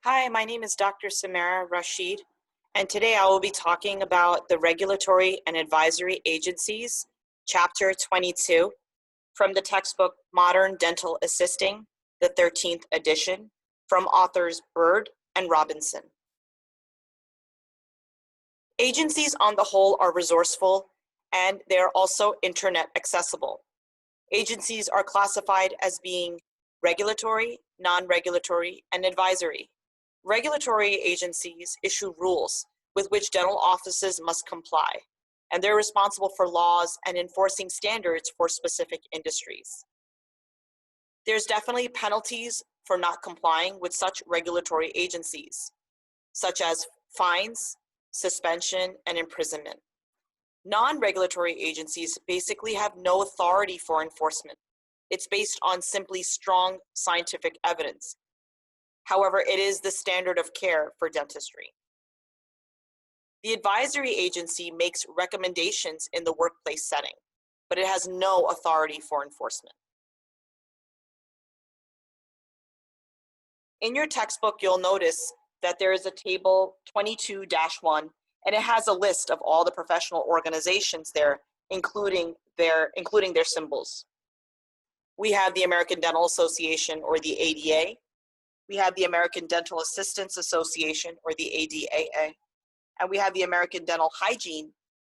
Hi, my name is Dr. Samara Rashid, and today I will be talking about the Regulatory and Advisory Agencies, Chapter 22, from the textbook Modern Dental Assisting, the 13th edition, from authors Bird and Robinson. Agencies on the whole are resourceful, and they are also internet accessible. Agencies are classified as being regulatory, non-regulatory, and advisory. Regulatory agencies issue rules with which dental offices must comply, and they're responsible for laws and enforcing standards for specific industries. There's definitely penalties for not complying with such regulatory agencies, such as fines, suspension, and imprisonment. Non-regulatory agencies basically have no authority for enforcement. It's based on simply strong scientific evidence. However, it is the standard of care for dentistry. The advisory agency makes recommendations in the workplace setting, but it has no authority for enforcement. In your textbook, you'll notice that there is a table 22-1, and it has a list of all the professional organizations there, including their symbols. We have the American Dental Association, or the ADA. We have the American Dental Assistants Association, or the ADAA, and we have the American Dental Hygiene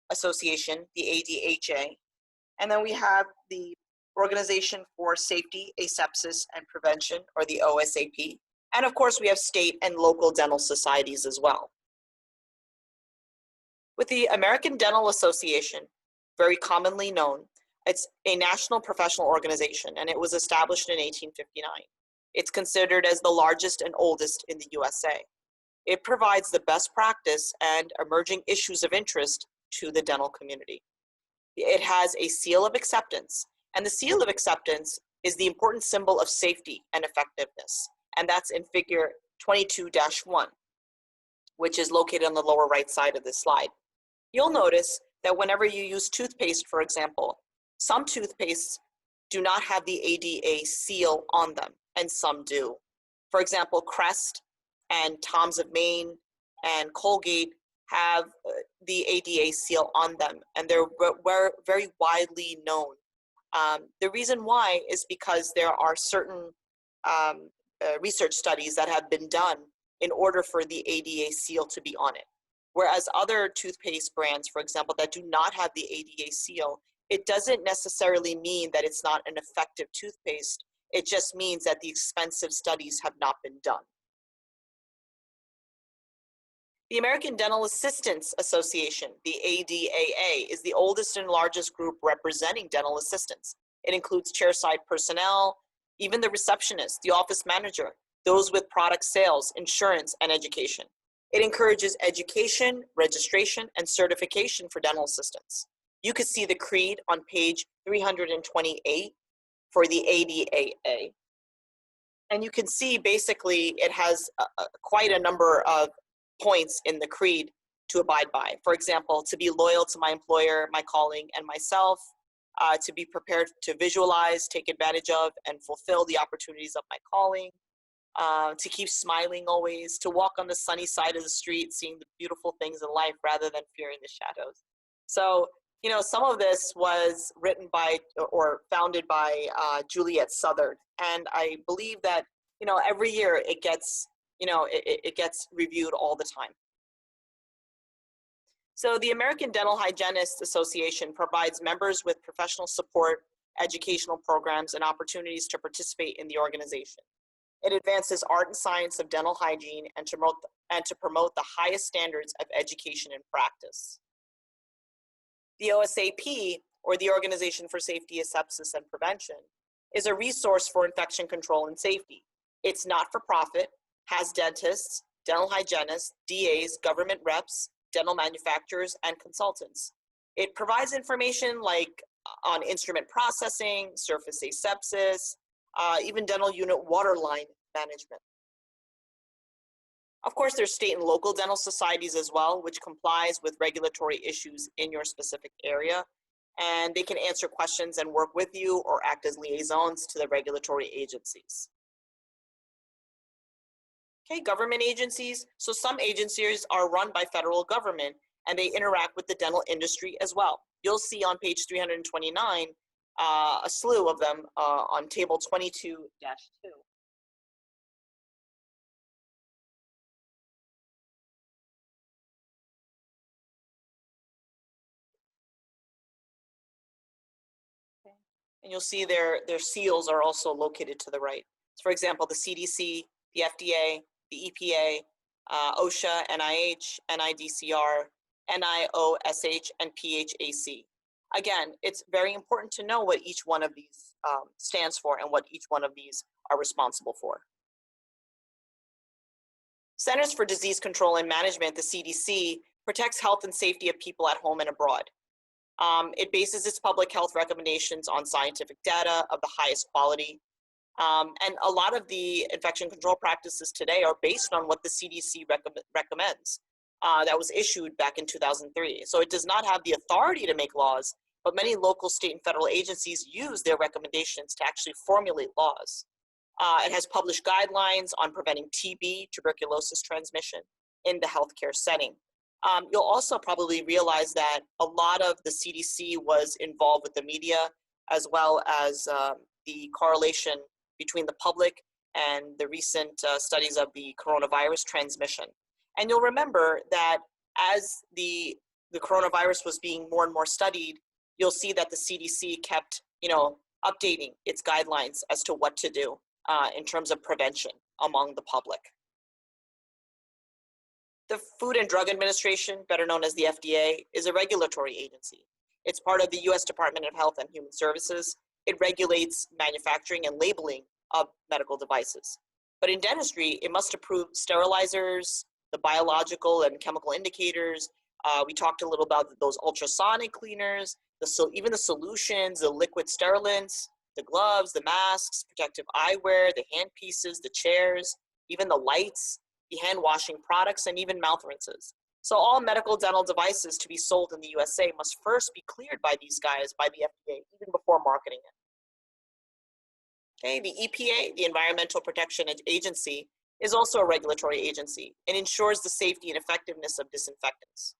Association, the ADHA, and then we have the Organization for Safety, Asepsis, and Prevention, or the OSAP, and of course we have state and local dental societies as well. With the American Dental Association, very commonly known, it's a national professional organization, and it was established in 1859. It's considered as the largest and oldest in the USA. It provides the best practice and emerging issues of interest to the dental community. It has a seal of acceptance, and the seal of acceptance is the important symbol of safety and effectiveness, and that's in figure 22-1, which is located on the lower right side of this slide. You'll notice that whenever you use toothpaste, for example, some toothpastes do not have the ADA seal on them, and some do. For example, Crest and Tom's of Maine and Colgate have the ADA seal on them, and they're very widely known. The reason why is because there are certain research studies that have been done in order for the ADA seal to be on it. Whereas other toothpaste brands, for example, that do not have the ADA seal, it doesn't necessarily mean that it's not an effective toothpaste. It just means that the expensive studies have not been done. The American Dental Assistants Association, the ADAA, is the oldest and largest group representing dental assistants. It includes chairside personnel, even the receptionist, the office manager, those with product sales, insurance, and education. It encourages education, registration, and certification for dental assistants. You can see the creed on page 328 for the ADAA. And you can see basically it has quite a number of points in the creed to abide by. For example, to be loyal to my employer, my calling, and myself, to be prepared to visualize, take advantage of, and fulfill the opportunities of my calling, to keep smiling always, to walk on the sunny side of the street, seeing the beautiful things in life rather than fearing the shadows. So, you know, some of this was written by or founded by Juliet Southard, and I believe that, you know, every year it gets, you know, it gets reviewed all the time. So the American Dental Hygienists Association provides members with professional support, educational programs, and opportunities to participate in the organization. It advances art and science of dental hygiene and to promote the highest standards of education and practice. The OSAP, or the Organization for Safety, Asepsis, and Prevention, is a resource for infection control and safety. It's not for profit, has dentists, dental hygienists, DAs, government reps, dental manufacturers, and consultants. It provides information like on instrument processing, surface asepsis, even dental unit water line management. Of course, there's state and local dental societies as well, which complies with regulatory issues in your specific area, and they can answer questions and work with you or act as liaisons to the regulatory agencies. Okay, government agencies. So some agencies are run by federal government and they interact with the dental industry as well. You'll see on page 329 a slew of them on table 22-2. And you'll see their seals are also located to the right. So for example, the CDC, the FDA, the EPA, OSHA, NIH, NIDCR, NIOSH, and PHAC. Again, it's very important to know what each one of these stands for and what each one of these are responsible for. Centers for Disease Control and Management, the CDC, protects health and safety of people at home and abroad. It bases its public health recommendations on scientific data of the highest quality. And a lot of the infection control practices today are based on what the CDC recommends. That was issued back in 2003. So it does not have the authority to make laws, but many local, state, and federal agencies use their recommendations to actually formulate laws. It has published guidelines on preventing TB, tuberculosis transmission, in the healthcare setting. You'll also probably realize that a lot of the CDC was involved with the media, as well as the correlation between the public and the recent studies of the coronavirus transmission. And you'll remember that as the coronavirus was being more and more studied, you'll see that the CDC kept, updating its guidelines as to what to do in terms of prevention among the public. The Food and Drug Administration, better known as the FDA, is a regulatory agency. It's part of the U.S. Department of Health and Human Services. It regulates manufacturing and labeling of medical devices. But in dentistry, it must approve sterilizers, the biological and chemical indicators. We talked a little about those ultrasonic cleaners, even the solutions, the liquid sterilants, the gloves, the masks, protective eyewear, the handpieces, the chairs, even the lights, the hand washing products, and even mouth rinses. So all medical dental devices to be sold in the USA must first be cleared by these guys, by the FDA, even before marketing it. Okay, the EPA, the Environmental Protection Agency, is also a regulatory agency and ensures the safety and effectiveness of disinfectants.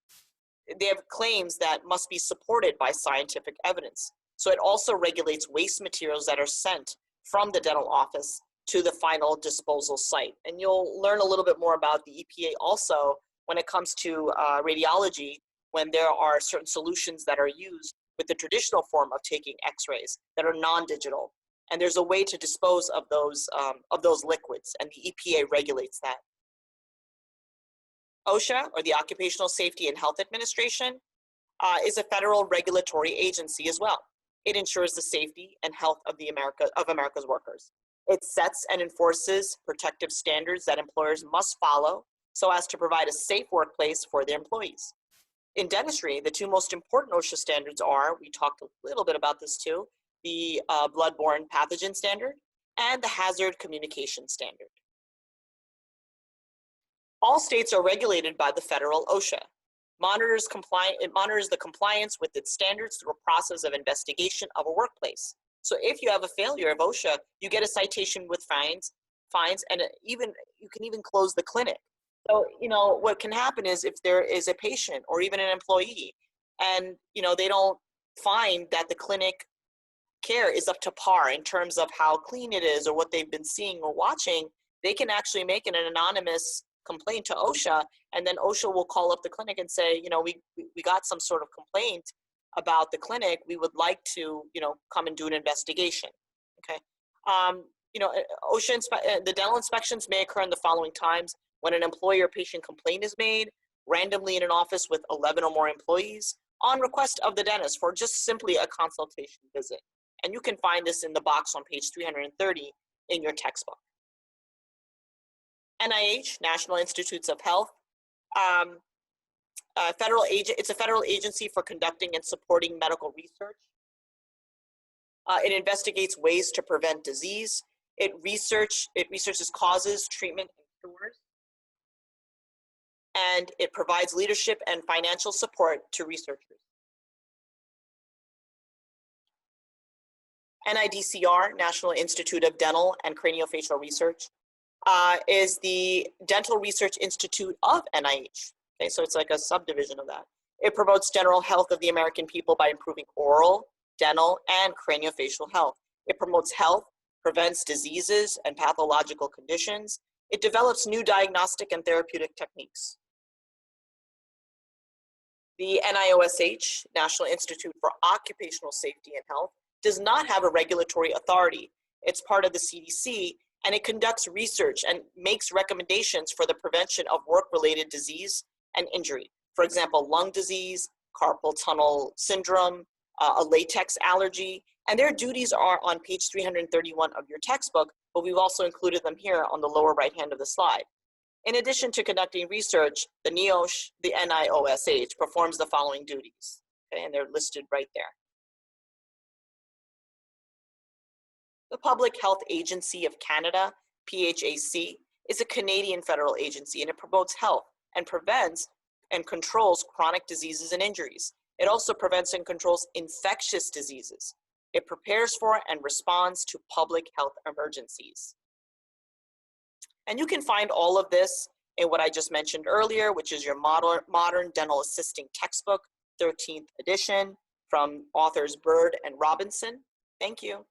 They have claims that must be supported by scientific evidence. So it also regulates waste materials that are sent from the dental office to the final disposal site. And you'll learn a little bit more about the EPA also when it comes to radiology, when there are certain solutions that are used with the traditional form of taking x-rays that are non-digital. And there's a way to dispose of those liquids, and the EPA regulates that. OSHA, or the Occupational Safety and Health Administration, is a federal regulatory agency as well. It ensures the safety and health of America's workers. It sets and enforces protective standards that employers must follow so as to provide a safe workplace for their employees. In dentistry, the two most important OSHA standards are, we talked a little bit about this too, the bloodborne pathogen standard and the hazard communication standard. All states are regulated by the federal OSHA. It monitors the compliance with its standards through a process of investigation of a workplace. So if you have a failure of OSHA, you get a citation with fines, and you can even close the clinic. So, what can happen is if there is a patient or even an employee and, they don't find that the clinic care is up to par in terms of how clean it is or what they've been seeing or watching, they can actually make an anonymous complaint to OSHA, and then OSHA will call up the clinic and say, we got some sort of complaint about the clinic. We would like to, come and do an investigation. Okay. OSHA the dental inspections may occur in the following times: when an employee or patient complaint is made, randomly in an office with 11 or more employees, on request of the dentist for just simply a consultation visit. And you can find this in the box on page 330 in your textbook. NIH, National Institutes of Health, it's a federal agency for conducting and supporting medical research. It investigates ways to prevent disease. It researches causes, treatment, and cures. And it provides leadership and financial support to researchers. NIDCR, National Institute of Dental and Craniofacial Research. is the Dental Research Institute of NIH. Okay, so it's like a subdivision of that. It promotes general health of the American people by improving oral, dental, and craniofacial health. It promotes health, prevents diseases and pathological conditions. It develops new diagnostic and therapeutic techniques. The NIOSH, National Institute for Occupational Safety and Health, does not have a regulatory authority. It's part of the CDC, and it conducts research and makes recommendations for the prevention of work-related disease and injury. For example, lung disease, carpal tunnel syndrome, a latex allergy, and their duties are on page 331 of your textbook, but we've also included them here on the lower right hand of the slide. In addition to conducting research, the NIOSH performs the following duties, okay, and they're listed right there. The Public Health Agency of Canada, PHAC, is a Canadian federal agency, and it promotes health and prevents and controls chronic diseases and injuries. It also prevents and controls infectious diseases. It prepares for and responds to public health emergencies. And you can find all of this in what I just mentioned earlier, which is your Modern Dental Assisting Textbook, 13th edition, from authors Bird and Robinson. Thank you.